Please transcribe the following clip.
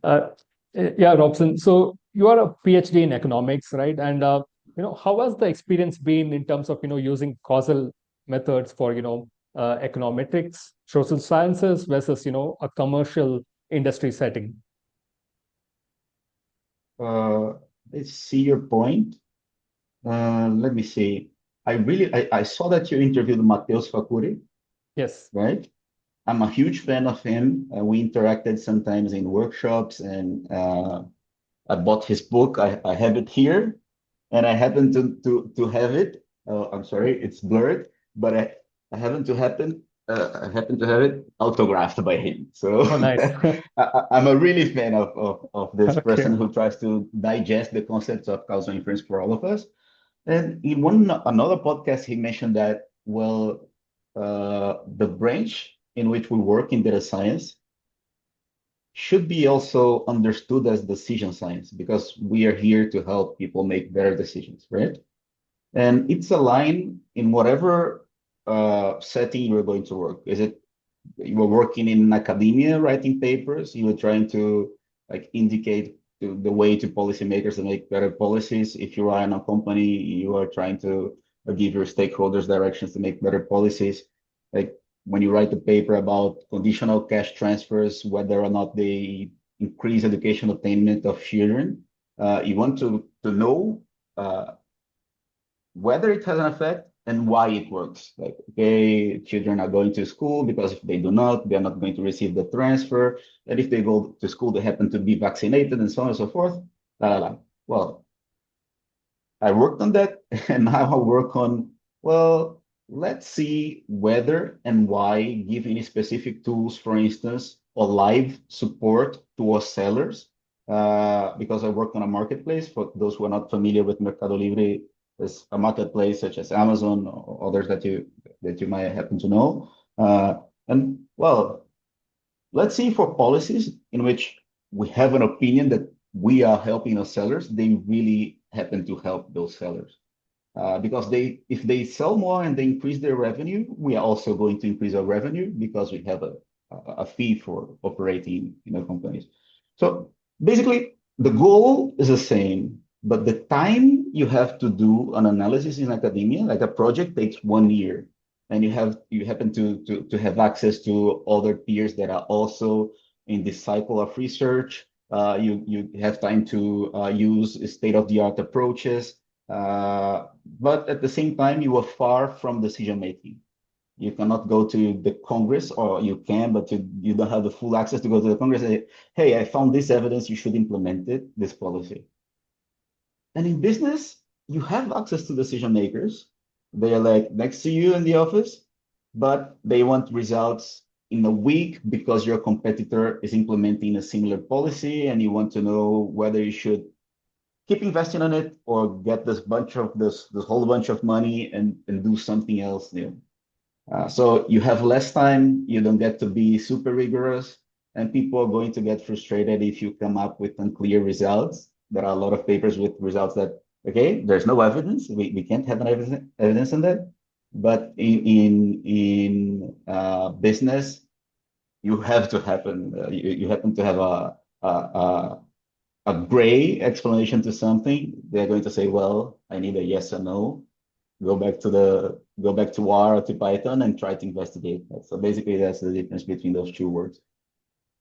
Uh, yeah, Robson. So you are a PhD in economics, right? And how has the experience been in terms of using causal methods for econometrics, social sciences versus a commercial industry setting? Uh, let's see your point. Let me see. I saw that you interviewed Mateus Facuri, Yes. right? I'm a huge fan of him. We interacted sometimes in workshops, and I bought his book. I have it here, and I happen to have it. I'm sorry, it's blurred, but I happen to happen I happen to have it autographed by him. So Oh, nice. I'm a really fan of this Okay. person who tries to digest the concepts of causal inference for all of us. And in one another podcast, he mentioned that, well, the branch in which we work in data science should be also understood as decision science because we are here to help people make better decisions, right? And it's a line in whatever setting you're going to work. Is it you were working in academia writing papers, you were trying to like indicate the way to policymakers to make better policies. If you are in a company, you are trying to give your stakeholders directions to make better policies. Like when you write a paper about conditional cash transfers, whether or not they increase education attainment of children, you want to know uh, whether it has an effect and why it works. Like, okay, children are going to school because if they do not, they're not going to receive the transfer. And if they go to school, they happen to be vaccinated and so on and so forth. La, la, la. Well, I worked on that and now I work on, well, let's see whether and why give any specific tools, for instance, or live support to our sellers. Because I work on a marketplace. For those who are not familiar with Mercado Libre, is a marketplace such as Amazon or others that you might happen to know. And well, let's see for policies in which we have an opinion that we are helping our sellers, they really happen to help those sellers. Because if they sell more and they increase their revenue, we are also going to increase our revenue because we have a fee for operating in our companies. So basically, the goal is the same, but the time you have to do an analysis in academia, like a project takes 1 year, and you happen to have access to other peers that are also in this cycle of research. You have time to use state-of-the-art approaches, but at the same time, you are far from decision making. You cannot go to the Congress, or you can, but you don't have the full access to go to the Congress and say, hey, I found this evidence, you should implement it, this policy. And in business, you have access to decision makers. They are like next to you in the office, but they want results in a week because your competitor is implementing a similar policy and you want to know whether you should keep investing on it or get this whole bunch of money and do something else new. So you have less time, you don't get to be super rigorous, and people are going to get frustrated if you come up with unclear results. There are a lot of papers with results that, okay, there's no evidence. We can't have an evidence on that. But in business, you have to happen. You happen to have a a gray explanation to something. They're going to say, well, I need a yes or no. Go back to R or to Python and try to investigate that. So basically, that's the difference between those two words.